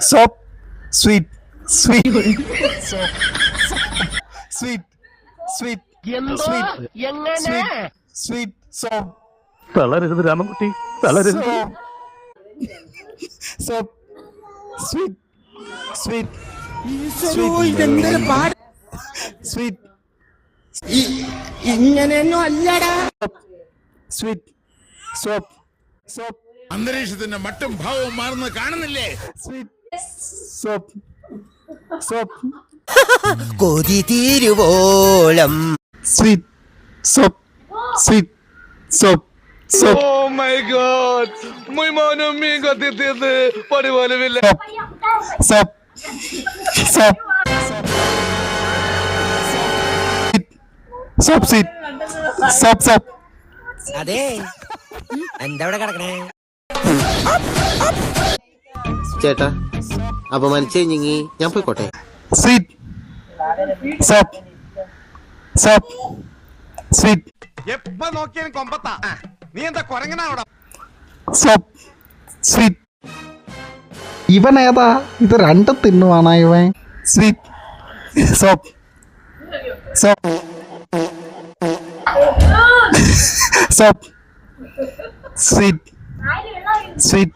soap, sweet, sweet, soap, sweet, sweet, sweet, sweet, sweet, soap, തളരരുത് Ramankutty, തളരരുത്. soap, sweet, sweet, sweet, ഇങ്ങനെയൊന്നും അല്ലടാ. sweet, soap, soap, അന്തരീക്ഷത്തിന്റെ മട്ടും ഭാവവും മാറുന്നത് കാണുന്നില്ലേ? sweet, soap, soap, കൊതി തീരുവോളം sweet, soap, sweet, soap, soap. Oh my God! Muy mono amigo, atiende. Parivalamiല്ല. Soap, soap, soap, sweet, soap, soap. അതെ എന്താ ഇവിടെ കിടക്കണേ? ചേട്ടാ അപമാനിച്ചേ ഞങ്ങി ഞാൻ പോയിക്കോട്ടെ. Sweet, soap, soap, sweet, എപ്പോ നോക്കിയാലും കൊമ്പത്താ. നീ എന്താ കൊരങ്ങനാണോടാ? soap, sweet, ഇവൻ ഏതാ? ഇത് രണ്ട് തിന്നുവാണോ ഇവൻ? sweet, soap, soap, soap, sweet, sweet,